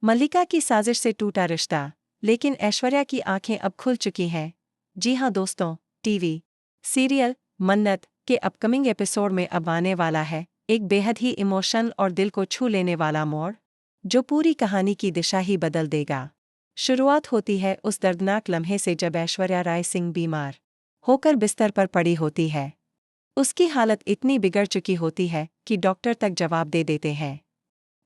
मल्लिका की साजिश से टूटा रिश्ता, लेकिन ऐश्वर्या की आंखें अब खुल चुकी हैं। जी हाँ दोस्तों, टीवी सीरियल मन्नत के अपकमिंग एपिसोड में अब आने वाला है एक बेहद ही इमोशनल और दिल को छू लेने वाला मोड़, जो पूरी कहानी की दिशा ही बदल देगा। शुरुआत होती है उस दर्दनाक लम्हे से जब ऐश्वर्या राय सिंह बीमार होकर बिस्तर पर पड़ी होती है। उसकी हालत इतनी बिगड़ चुकी होती है कि डॉक्टर तक जवाब दे देते हैं।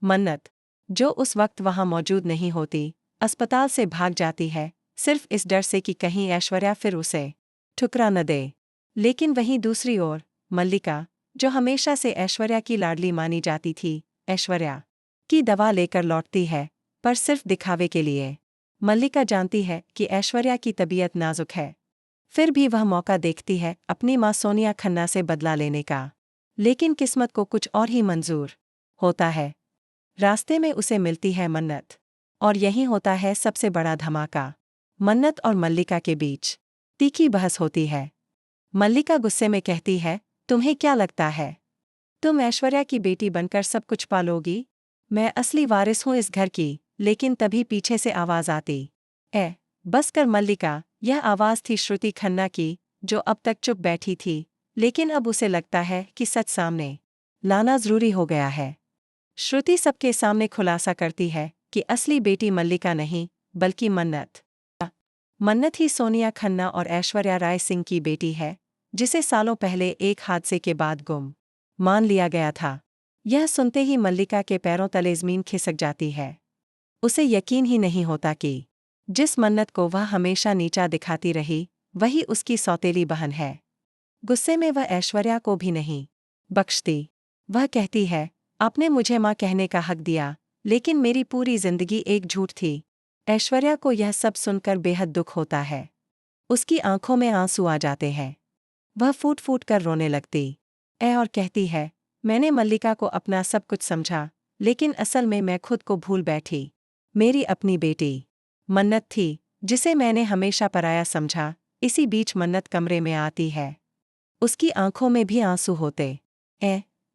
मन्नत, जो उस वक्त वहां मौजूद नहीं होती, अस्पताल से भाग जाती है, सिर्फ इस डर से कि कहीं ऐश्वर्या फिर उसे ठुकरा न दे। लेकिन वहीं दूसरी ओर मल्लिका, जो हमेशा से ऐश्वर्या की लाडली मानी जाती थी, ऐश्वर्या की दवा लेकर लौटती है, पर सिर्फ दिखावे के लिए। मल्लिका जानती है कि ऐश्वर्या की तबीयत नाजुक है, फिर भी वह मौका देखती है अपनी मां सोनिया खन्ना से बदला लेने का। लेकिन किस्मत को कुछ और ही मंजूर होता है। रास्ते में उसे मिलती है मन्नत, और यही होता है सबसे बड़ा धमाका। मन्नत और मल्लिका के बीच तीखी बहस होती है। मल्लिका गुस्से में कहती है, तुम्हें क्या लगता है तुम ऐश्वर्या की बेटी बनकर सब कुछ पालोगी? मैं असली वारिस हूं इस घर की। लेकिन तभी पीछे से आवाज आती, बस कर मल्लिका। यह आवाज थी श्रुति खन्ना की, जो अब तक चुप बैठी थी, लेकिन अब उसे लगता है कि सच सामने लाना जरूरी हो गया है। श्रुति सबके सामने खुलासा करती है कि असली बेटी मल्लिका नहीं, बल्कि मन्नत। मन्नत ही सोनिया खन्ना और ऐश्वर्या राय सिंह की बेटी है, जिसे सालों पहले एक हादसे के बाद गुम मान लिया गया था। यह सुनते ही मल्लिका के पैरों तले ज़मीन खिसक जाती है। उसे यकीन ही नहीं होता कि जिस मन्नत को वह हमेशा नीचा दिखाती रही, वही उसकी सौतेली बहन है। गुस्से में वह ऐश्वर्या को भी नहीं बख्शती। वह कहती है, आपने मुझे मां कहने का हक दिया, लेकिन मेरी पूरी जिंदगी एक झूठ थी। ऐश्वर्या को यह सब सुनकर बेहद दुख होता है। उसकी आंखों में आंसू आ जाते हैं। वह फूट फूट कर रोने लगती और कहती है, मैंने मल्लिका को अपना सब कुछ समझा, लेकिन असल में मैं खुद को भूल बैठी। मेरी अपनी बेटी मन्नत थी, जिसे मैंने हमेशा पराया समझा। इसी बीच मन्नत कमरे में आती है। उसकी आंखों में भी आंसू होते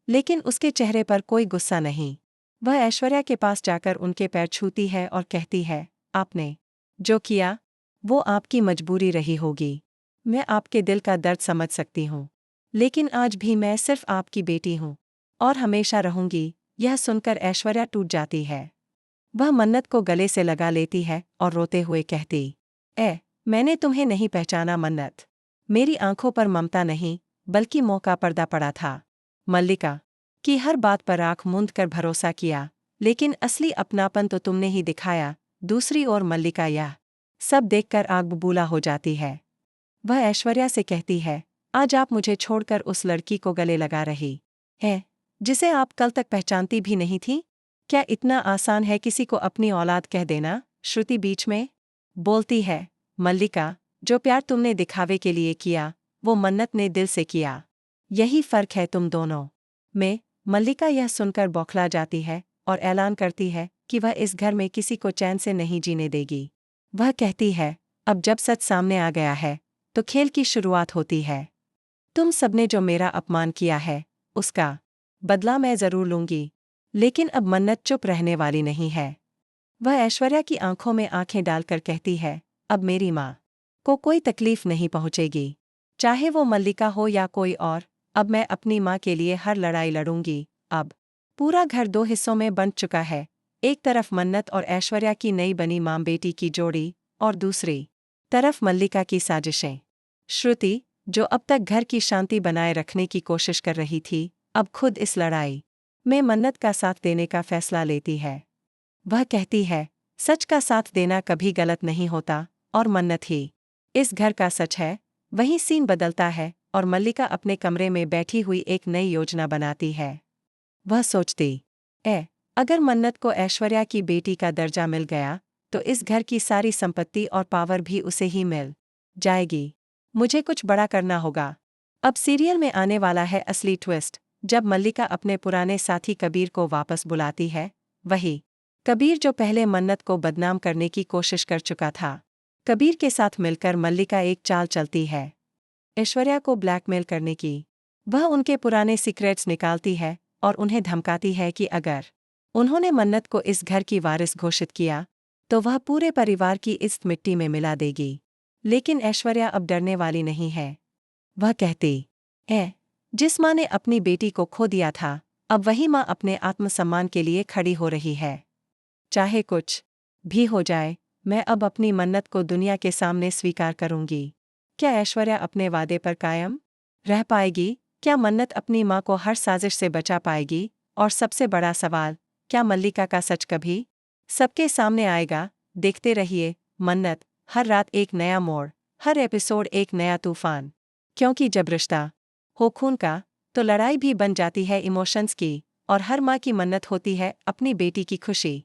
लेकिन उसके चेहरे पर कोई गुस्सा नहीं। वह ऐश्वर्या के पास जाकर उनके पैर छूती है और कहती है, आपने जो किया वो आपकी मजबूरी रही होगी। मैं आपके दिल का दर्द समझ सकती हूँ, लेकिन आज भी मैं सिर्फ आपकी बेटी हूँ और हमेशा रहूंगी। यह सुनकर ऐश्वर्या टूट जाती है। वह मन्नत को गले से लगा लेती है और रोते हुए कहती, मैंने तुम्हें नहीं पहचाना मन्नत। मेरी आंखों पर ममता नहीं, बल्कि मोह का पर्दा पड़ा था। मल्लिका की हर बात पर आंख मूंद कर भरोसा किया, लेकिन असली अपनापन तो तुमने ही दिखाया। दूसरी ओर मल्लिका यह सब देखकर आग बबूला हो जाती है। वह ऐश्वर्या से कहती है, आज आप मुझे छोड़कर उस लड़की को गले लगा रही है, जिसे आप कल तक पहचानती भी नहीं थी। क्या इतना आसान है किसी को अपनी औलाद कह देना? श्रुति बीच में बोलती है, मल्लिका, जो प्यार तुमने दिखावे के लिए किया, वो मन्नत ने दिल से किया। यही फर्क है तुम दोनों में। मल्लिका यह सुनकर बौखला जाती है और ऐलान करती है कि वह इस घर में किसी को चैन से नहीं जीने देगी। वह कहती है, अब जब सच सामने आ गया है, तो खेल की शुरुआत होती है। तुम सबने जो मेरा अपमान किया है, उसका बदला मैं जरूर लूंगी। लेकिन अब मन्नत चुप रहने वाली नहीं है। वह ऐश्वर्या की आंखों में आंखें डालकर कहती है, अब मेरी माँ को कोई तकलीफ नहीं पहुंचेगी, चाहे वो मल्लिका हो या कोई और। अब मैं अपनी माँ के लिए हर लड़ाई लड़ूंगी। अब पूरा घर दो हिस्सों में बंट चुका है। एक तरफ मन्नत और ऐश्वर्या की नई बनी माँ बेटी की जोड़ी, और दूसरी तरफ मल्लिका की साजिशें। श्रुति, जो अब तक घर की शांति बनाए रखने की कोशिश कर रही थी, अब खुद इस लड़ाई में मन्नत का साथ देने का फैसला लेती है। वह कहती है, सच का साथ देना कभी गलत नहीं होता, और मन्नत ही इस घर का सच है। वहीं सीन बदलता है और मल्लिका अपने कमरे में बैठी हुई एक नई योजना बनाती है। वह सोचती अगर मन्नत को ऐश्वर्या की बेटी का दर्जा मिल गया, तो इस घर की सारी संपत्ति और पावर भी उसे ही मिल जाएगी। मुझे कुछ बड़ा करना होगा। अब सीरियल में आने वाला है असली ट्विस्ट, जब मल्लिका अपने पुराने साथी कबीर को वापस बुलाती है। वही कबीर जो पहले मन्नत को बदनाम करने की कोशिश कर चुका था। कबीर के साथ मिलकर मल्लिका एक चाल चलती है ऐश्वर्या को ब्लैकमेल करने की। वह उनके पुराने सीक्रेट्स निकालती है और उन्हें धमकाती है कि अगर उन्होंने मन्नत को इस घर की वारिस घोषित किया तो वह पूरे परिवार की इस मिट्टी में मिला देगी। लेकिन ऐश्वर्या अब डरने वाली नहीं है। वह कहती है, जिस माँ ने अपनी बेटी को खो दिया था, अब वही माँ अपने आत्मसम्मान के लिए खड़ी हो रही है। चाहे कुछ भी हो जाए, मैं अब अपनी मन्नत को दुनिया के सामने स्वीकार करूंगी। क्या ऐश्वर्या अपने वादे पर कायम रह पाएगी? क्या मन्नत अपनी माँ को हर साजिश से बचा पाएगी? और सबसे बड़ा सवाल, क्या मल्लिका का सच कभी सबके सामने आएगा? देखते रहिए मन्नत, हर रात एक नया मोड़, हर एपिसोड एक नया तूफान। क्योंकि जब रिश्ता हो खून का, तो लड़ाई भी बन जाती है इमोशंस की, और हर माँ की मन्नत होती है अपनी बेटी की खुशी।